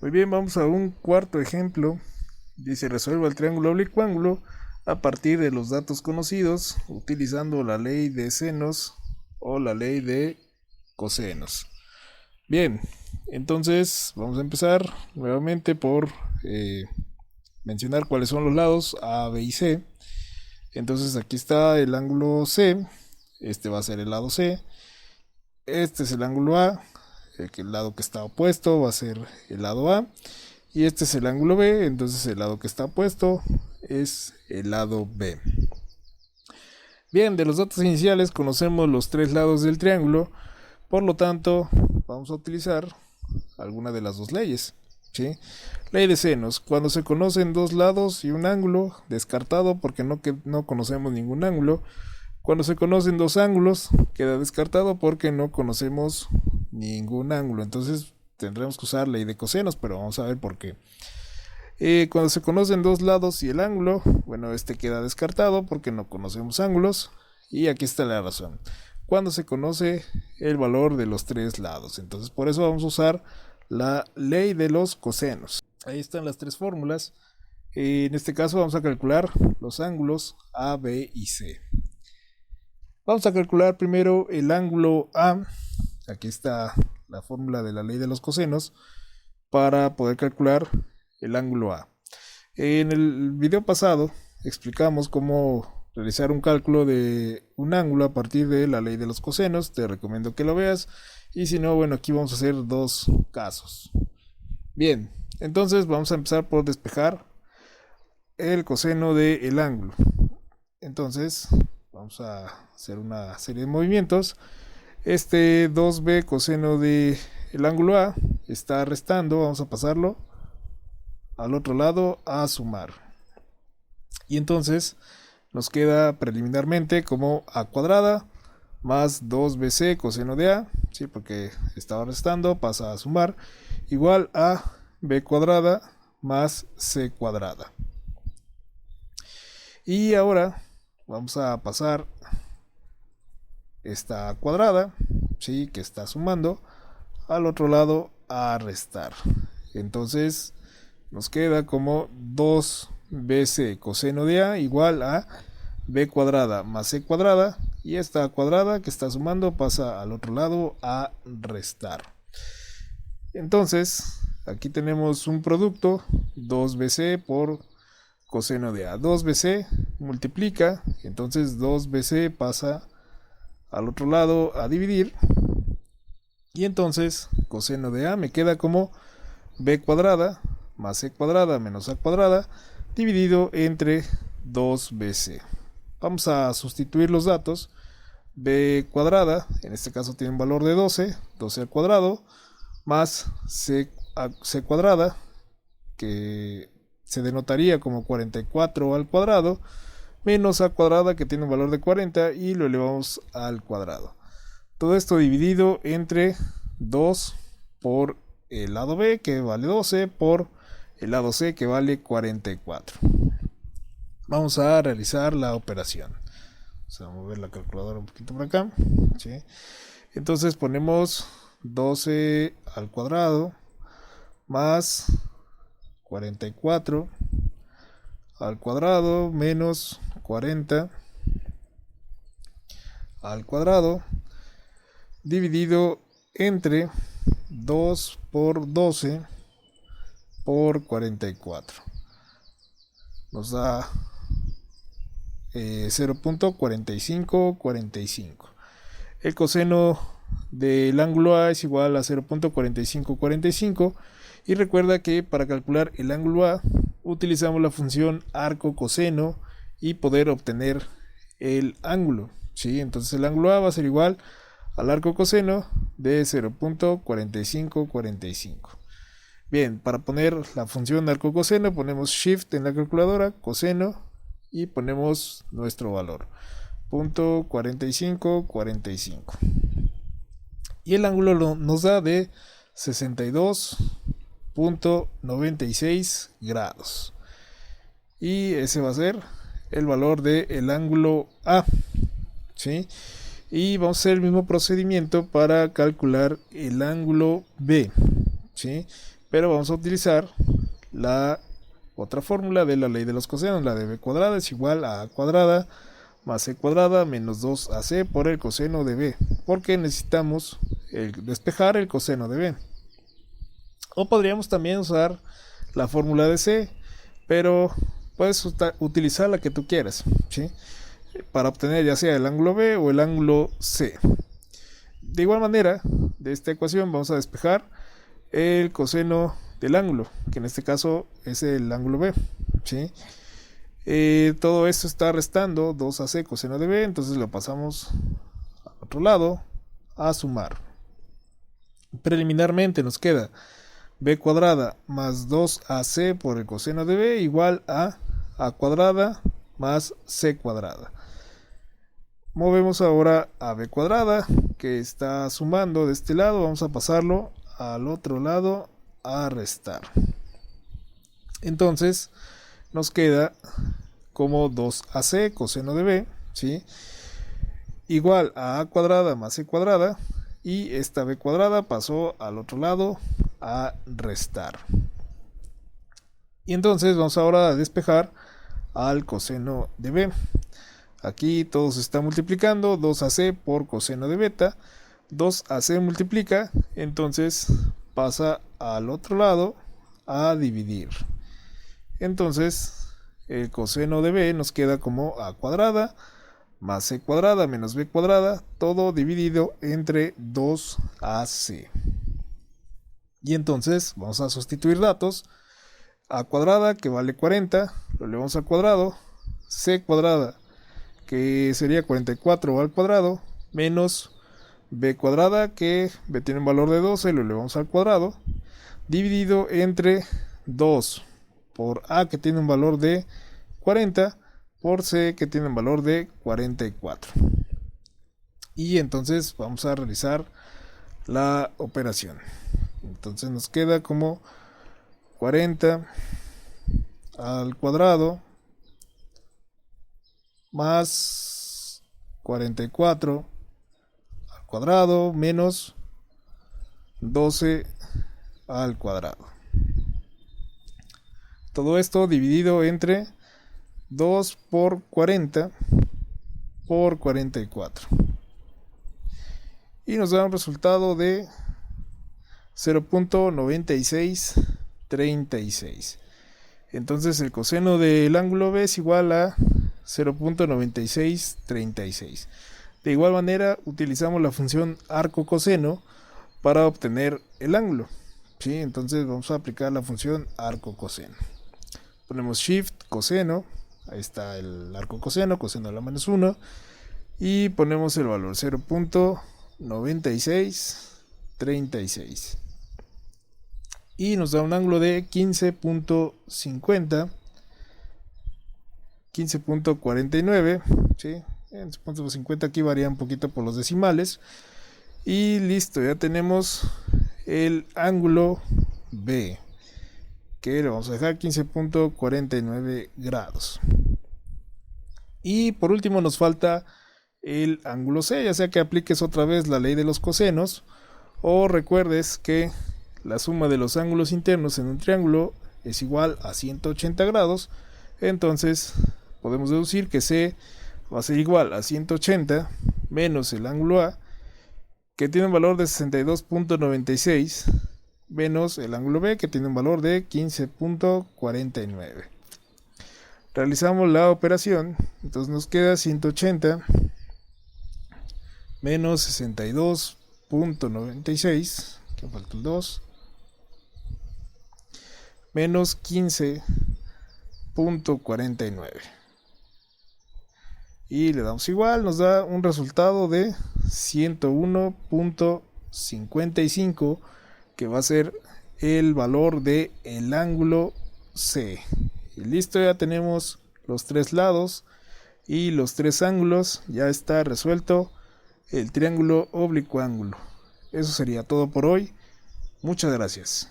Muy bien, vamos a un cuarto ejemplo. Dice, resuelva el triángulo oblicuo ángulo a partir de los datos conocidos utilizando la ley de senos o la ley de cosenos. Bien, entonces vamos a empezar nuevamente por mencionar cuáles son los lados A, B y C. Entonces aquí está el ángulo C, este va a ser el lado C, este es el ángulo A, el lado que está opuesto va a ser el lado A, y este es el ángulo B, entonces el lado que está opuesto es el lado B. Bien, de los datos iniciales conocemos los tres lados del triángulo, por lo tanto vamos a utilizar alguna de las dos leyes. ¿Sí? Ley de senos, cuando se conocen dos lados y un ángulo, descartado porque no conocemos ningún ángulo. Cuando se conocen dos ángulos, queda descartado porque no conocemos ningún ángulo. Entonces tendremos que usar ley de cosenos, pero vamos a ver por qué. Cuando se conocen dos lados y el ángulo, bueno, este queda descartado porque no conocemos ángulos. Y aquí está la razón. Cuando se conoce el valor de los tres lados. Entonces por eso vamos a usar la ley de los cosenos. Ahí están las tres fórmulas. En este caso vamos a calcular los ángulos A, B y C. Vamos a calcular primero el ángulo A. Aquí está la fórmula de la ley de los cosenos para poder calcular el ángulo A. En el video pasado explicamos cómo realizar un cálculo de un ángulo a partir de la ley de los cosenos. Te recomiendo que lo veas. Y si no, bueno, aquí vamos a hacer dos casos. Bien, entonces vamos a empezar por despejar el coseno del ángulo. Entonces vamos a hacer una serie de movimientos. Este 2b coseno del ángulo A está restando, vamos a pasarlo al otro lado a sumar. Y entonces nos queda preliminarmente como a cuadrada más 2bc coseno de A, ¿sí? Porque estaba restando, pasa a sumar, igual a b cuadrada más c cuadrada. Y ahora vamos a pasar esta cuadrada, ¿sí? Que está sumando, al otro lado a restar. Entonces nos queda como 2bc coseno de A igual a b cuadrada más c cuadrada, y esta cuadrada que está sumando pasa al otro lado a restar. Entonces aquí tenemos un producto 2bc por coseno de A. 2bc multiplica, entonces 2bc pasa al otro lado a dividir, y entonces coseno de A me queda como b cuadrada más c cuadrada menos a cuadrada dividido entre 2bc. Vamos a sustituir los datos. B cuadrada, en este caso tiene un valor de 12 al cuadrado, más c cuadrada, que se denotaría como 44 al cuadrado, menos a cuadrada, que tiene un valor de 40, y lo elevamos al cuadrado. Todo esto dividido entre 2 por el lado B, que vale 12, por el lado C, que vale 44. Vamos a realizar la operación. Vamos a mover la calculadora un poquito por acá. ¿Sí? Entonces ponemos 12 al cuadrado más 44 al cuadrado menos 40 al cuadrado dividido entre 2 por 12 por 44. Nos da 0.4545. El coseno del ángulo A es igual a 0.4545, y recuerda que para calcular el ángulo A utilizamos la función arco coseno y poder obtener el ángulo, ¿sí? Entonces el ángulo A va a ser igual al arco coseno de 0.4545. Bien, para poner la función arco coseno ponemos shift en la calculadora, coseno, y ponemos nuestro valor, 0.4545. Y el ángulo nos da de 62.96 grados. Y ese va a ser el valor del ángulo A. ¿Sí? Y vamos a hacer el mismo procedimiento para calcular el ángulo B. ¿Sí? pero vamos a utilizar la otra fórmula de la ley de los cosenos. La de b cuadrada es igual a cuadrada más c cuadrada menos 2ac por el coseno de b, porque necesitamos despejar el coseno de b. O podríamos también usar la fórmula de c, pero puedes utilizar la que tú quieras, ¿sí? Para obtener ya sea el ángulo b o el ángulo c. De igual manera, de esta ecuación vamos a despejar el coseno del ángulo, que en este caso es el ángulo b, ¿sí? Todo esto está restando 2ac coseno de b, entonces lo pasamos al otro lado a sumar. Preliminarmente nos queda b cuadrada más 2ac por el coseno de b igual a cuadrada más c cuadrada. Movemos ahora a b cuadrada, que está sumando de este lado, vamos a pasarlo al otro lado a restar. Entonces nos queda como 2ac coseno de b, ¿sí? Igual a cuadrada más c cuadrada, y esta b cuadrada pasó al otro lado a restar. Y entonces vamos ahora a despejar al coseno de b. Aquí todo se está multiplicando, 2ac por coseno de beta, 2ac multiplica, entonces pasa al otro lado a dividir. Entonces el coseno de b nos queda como a cuadrada más c cuadrada menos b cuadrada, todo dividido entre 2ac. Y entonces vamos a sustituir datos. A cuadrada, que vale 40, lo elevamos al cuadrado, c cuadrada, que sería 44 al cuadrado, menos b cuadrada, que b tiene un valor de 12, lo elevamos al cuadrado, dividido entre 2 por a, que tiene un valor de 40, por c, que tiene un valor de 44. Y entonces vamos a realizar la operación. Entonces nos queda como 40 al cuadrado más 44 al cuadrado menos 12 al cuadrado. Todo esto dividido entre 2 por 40 por 44. Y nos da un resultado de 0.9636. Entonces el coseno del ángulo B es igual a 0.9636. De igual manera utilizamos la función arco coseno para obtener el ángulo, ¿sí? Entonces vamos a aplicar la función arco coseno. Ponemos shift coseno, ahí está el arco coseno, coseno a la menos 1, y ponemos el valor 0.9636 y nos da un ángulo de 15.50, 15.49, ¿sí? En 15.50 aquí varía un poquito por los decimales. Y listo, ya tenemos el ángulo B, que le vamos a dejar 15.49 grados. Y por último nos falta el ángulo C, ya sea que apliques otra vez la ley de los cosenos o recuerdes que la suma de los ángulos internos en un triángulo es igual a 180 grados. Entonces podemos deducir que C va a ser igual a 180 menos el ángulo A, que tiene un valor de 62.96, menos el ángulo B, que tiene un valor de 15.49. Realizamos la operación, entonces nos queda 180 menos 62.96, que falta el 2, menos 15.49. Y le damos igual, nos da un resultado de 101.55, que va a ser el valor de el ángulo C. Y listo, ya tenemos los tres lados y los tres ángulos, ya está resuelto el triángulo oblicuo ángulo. Eso sería todo por hoy. Muchas gracias.